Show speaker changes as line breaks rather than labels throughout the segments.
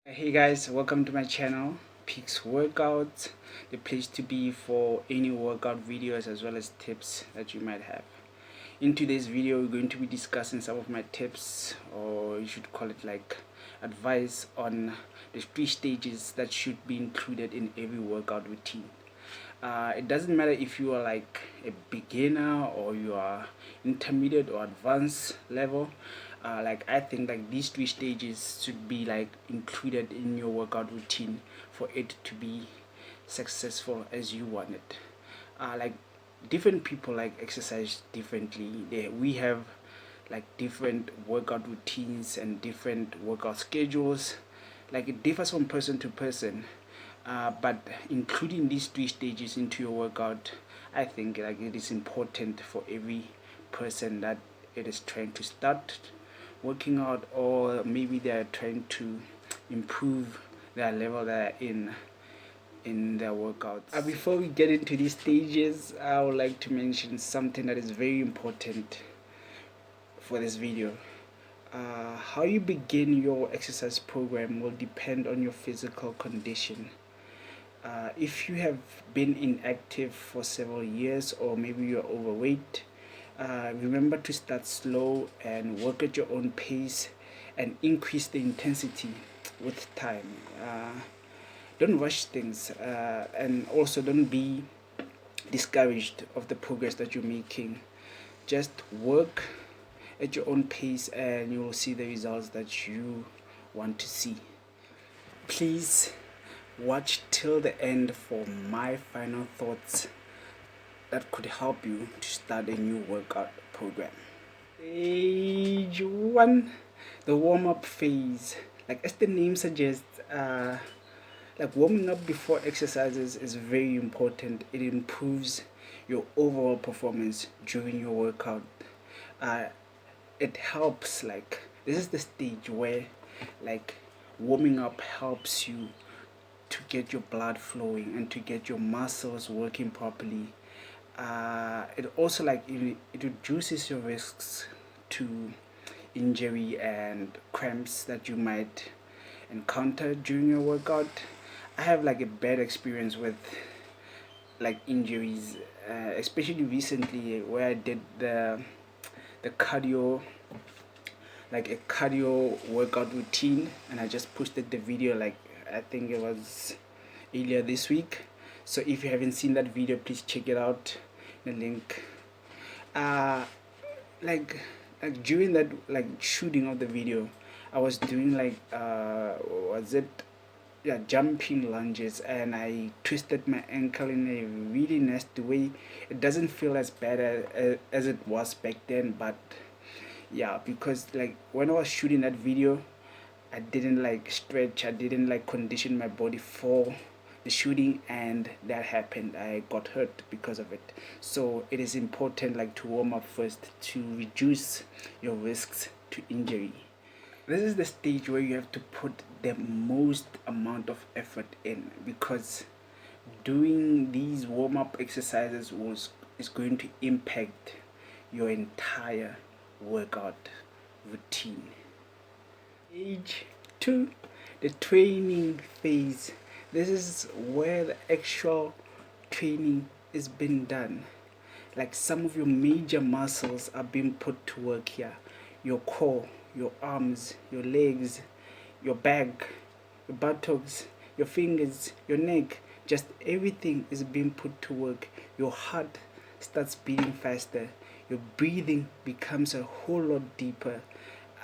Hey guys, welcome to my channel, Peaks Workouts, the place to be for any workout videos as well as tips that you might have. In today's video, we're going to be discussing some of my tips, or you should call it like advice on the 3 stages that should be included in every workout routine. It doesn't matter if you are like a beginner or you are intermediate or advanced level. Like I think like these 3 stages should be like included in your workout routine for it to be successful as you want it. Like different people like exercise differently. We have like different workout routines and different workout schedules. Like it differs from person to person. But including these 3 stages into your workout, I think like it is important for every person that it is trying to start working out, or maybe they are trying to improve their level they're in their workouts. Before we get into these stages, I would like to mention something that is very important for this video. How you begin your exercise program will depend on your physical condition. If you have been inactive for several years, or maybe you're overweight, remember to start slow and work at your own pace and increase the intensity with time. Don't rush things, and also don't be discouraged of the progress that you're making. Just work at your own pace and you will see the results that you want to see. Please watch till the end for my final thoughts that could help you to start a new workout program. Stage 1, the warm-up phase. Like as the name suggests, like warming up before exercises is very important. It improves your overall performance during your workout. It helps, like this is the stage where like warming up helps you to get your blood flowing and to get your muscles working properly. It also like it reduces your risks to injury and cramps that you might encounter during your workout. I have like a bad experience with like injuries, especially recently where I did the cardio, like a cardio workout routine, and I just posted the video like I think it was earlier this week. So if you haven't seen that video, please check it out, the link. uh like during that like shooting of the video, I was doing like was it, yeah, jumping lunges, and I twisted my ankle in a really nasty way. It doesn't feel as bad as it was back then, but yeah, because like when I was shooting that video, I didn't like stretch, I didn't like condition my body for the shooting, and that happened. I got hurt because of it. So it is important like to warm up first to reduce your risks to injury. This is the stage where you have to put the most amount of effort in, because doing these warm up exercises is going to impact your entire workout routine. Stage 2, the training phase. This is where the actual training is being done. Like some of your major muscles are being put to work here. Your core, your arms, your legs, your back, your buttocks, your fingers, your neck, just everything is being put to work. Your heart starts beating faster. Your breathing becomes a whole lot deeper.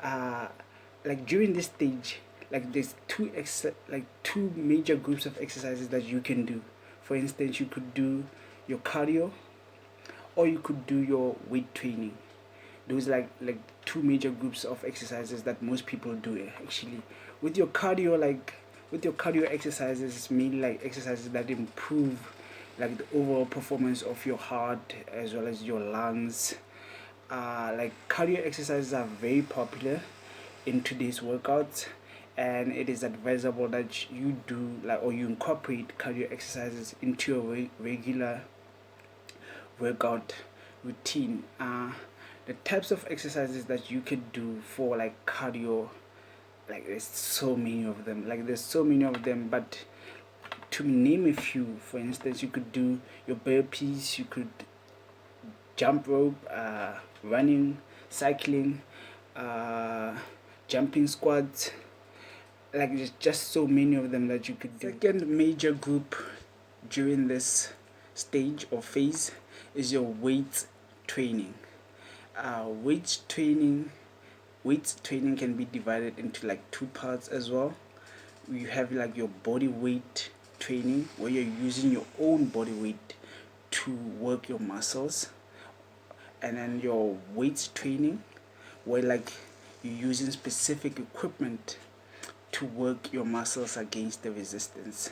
Like during this stage, like there's two major groups of exercises that you can do. For instance, you could do your cardio, or you could do your weight training. Those like two major groups of exercises that most people do, actually. With your cardio, like with your cardio exercises, it's mainly like exercises that improve like the overall performance of your heart as well as your lungs. Like cardio exercises are very popular in today's workouts, and it is advisable that you do like, or you incorporate cardio exercises into your regular workout routine. The types of exercises that you could do for like cardio like there's so many of them, but to name a few, for instance, you could do your burpees, you could jump rope, running, cycling, uh, jumping squats. Like there's just so many of them that you could do. Second major group during this stage or phase is your weight training. Weight training can be divided into like two parts as well. You have like your body weight training, where you're using your own body weight to work your muscles, and then your weight training, where like you're using specific equipment to work your muscles against the resistance.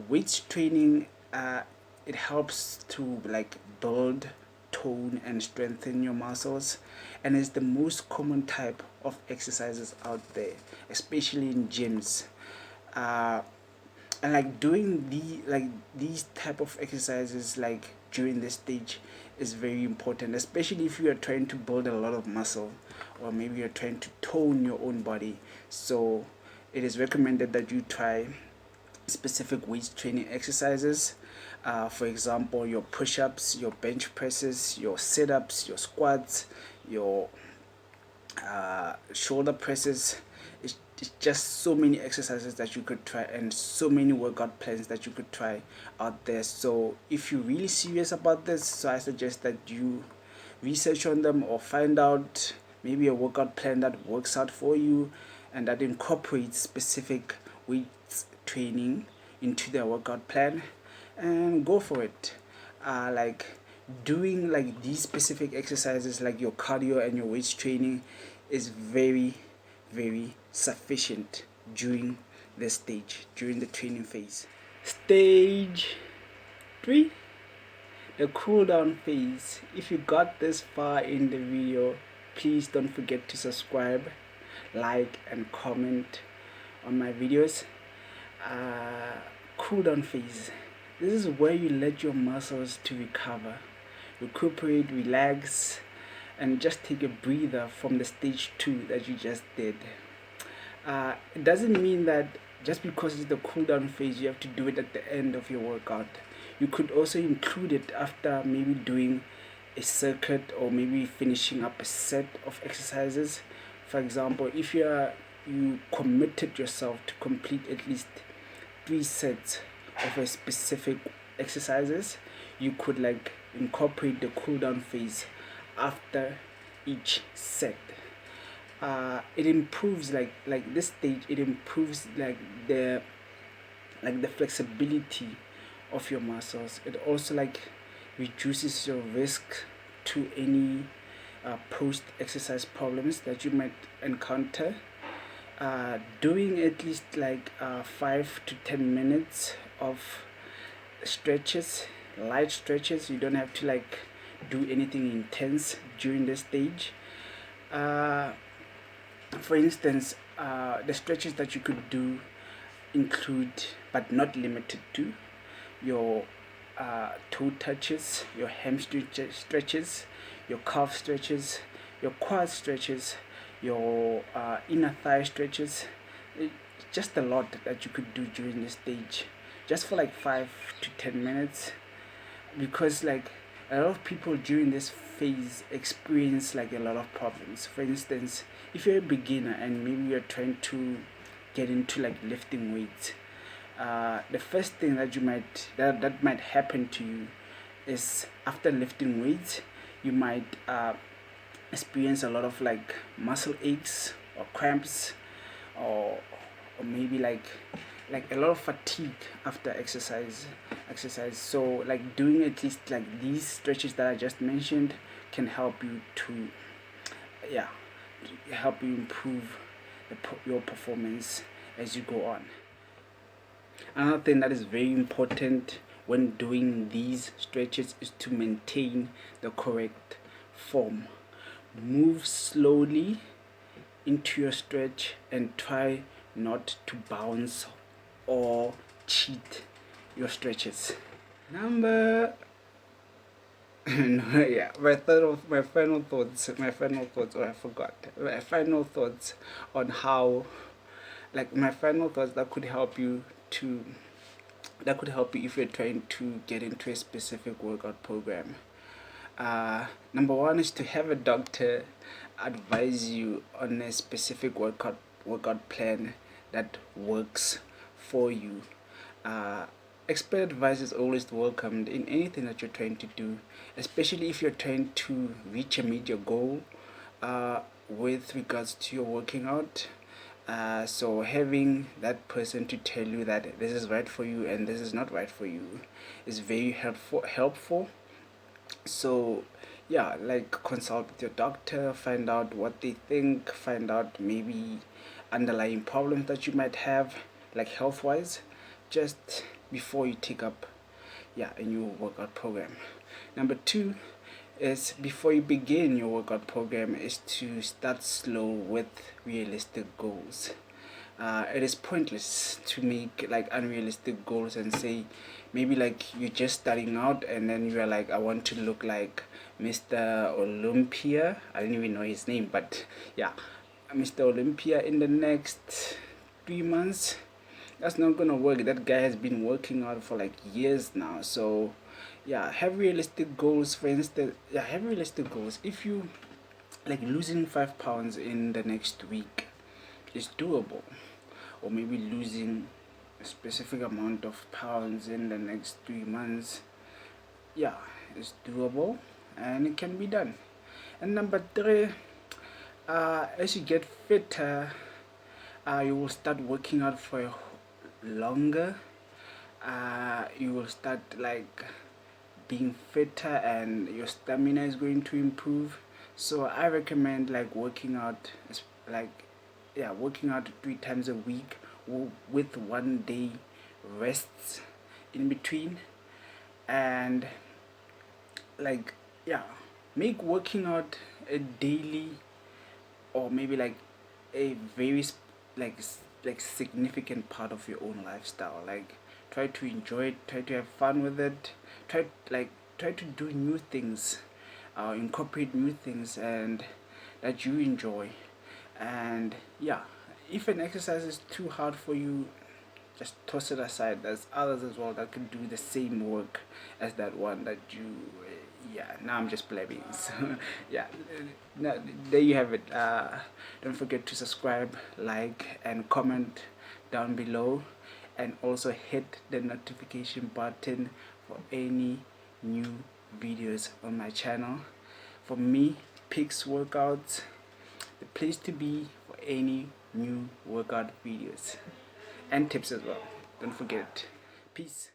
Weight training, it helps to like build, tone, and strengthen your muscles, and is the most common type of exercises out there, especially in gyms. And like doing these type of exercises like during this stage is very important, especially if you are trying to build a lot of muscle, or maybe you're trying to tone your own body. So it is recommended that you try specific weight training exercises. For example, your push-ups, your bench presses, your sit-ups, your squats, your shoulder presses. It's just so many exercises that you could try, and so many workout plans that you could try out there. So if you're really serious about this, so I suggest that you research on them, or find out maybe a workout plan that works out for you and that incorporates specific weight training into their workout plan, and go for it. Like doing like these specific exercises like your cardio and your weight training is very sufficient during this stage, during the training phase. Stage 3, the cool down phase. If you got this far in the video, please don't forget to subscribe, like, and comment on my videos. Cool down phase, this is where you let your muscles to recover, recuperate, relax, and just take a breather from the stage 2 that you just did. It doesn't mean that just because it's the cool down phase you have to do it at the end of your workout. You could also include it after maybe doing a circuit, or maybe finishing up a set of exercises. For example, if you committed yourself to complete at least 3 sets of a specific exercises, you could like incorporate the cool down phase after each set. It improves like this stage, it improves like the flexibility of your muscles. It also like reduces your risk to any post exercise problems that you might encounter. Doing at least like 5 to 10 minutes of stretches, light stretches. You don't have to like do anything intense during this stage. For instance, the stretches that you could do include, but not limited to, your toe touches, your hamstring stretches, your calf stretches, your quad stretches, your inner thigh stretches. It's just a lot that you could do during this stage, just for like 5 to 10 minutes, because like a lot of people during this phase experience like a lot of problems. For instance, if you're a beginner and maybe you're trying to get into like lifting weights, the first thing that might happen to you is, after lifting weights, you might experience a lot of like muscle aches or cramps, or maybe like a lot of fatigue after exercise. So like doing at least like these stretches that I just mentioned can help you to help you improve your performance as you go on. Another thing that is very important when doing these stretches is to maintain the correct form. Move slowly into your stretch and try not to bounce or cheat your stretches. Number No, yeah, my final thoughts on how, like my final thoughts that could help you to, that could help you if you're trying to get into a specific workout program. Number one is to have a doctor advise you on a specific workout plan that works for you. Uh, Expert advice is always welcomed in anything that you're trying to do, especially if you're trying to reach a major goal with regards to your working out. So having that person to tell you that this is right for you and this is not right for you is very helpful. So yeah, like consult with your doctor, find out what they think, find out maybe underlying problems that you might have, like health wise, just before you take up, yeah, a new workout program. Number two is, before you begin your workout program, is to start slow with realistic goals. It is pointless to make like unrealistic goals and say, maybe like you're just starting out and then you're like, I want to look like Mr. Olympia. I don't even know his name, but yeah, Mr. Olympia in the next 3 months. That's not gonna work. That guy has been working out for like years now. So yeah, have realistic goals. For instance, yeah, have realistic goals. If you like losing 5 pounds in the next week is doable, or maybe losing a specific amount of pounds in the next 3 months, yeah, it's doable and it can be done. And number three, as you get fitter, you will start working out for longer. You will start like being fitter and your stamina is going to improve. So I recommend like working out, like, yeah, working out 3 times a week with 1 day rests in between. And like, yeah, make working out a daily, or maybe like a very like significant part of your own lifestyle. Like, try to enjoy it, try to have fun with it, try like try to do new things, incorporate new things and that you enjoy. And yeah, if an exercise is too hard for you, just toss it aside. There's others as well that can do the same work as that one that you. Yeah, now I'm just blabbing. So yeah, now, there you have it. Don't forget to subscribe, like, and comment down below, and also hit the notification button for any new videos on my channel. For me, Pix Workouts, the place to be for any new workout videos and tips as well. Don't forget. Peace.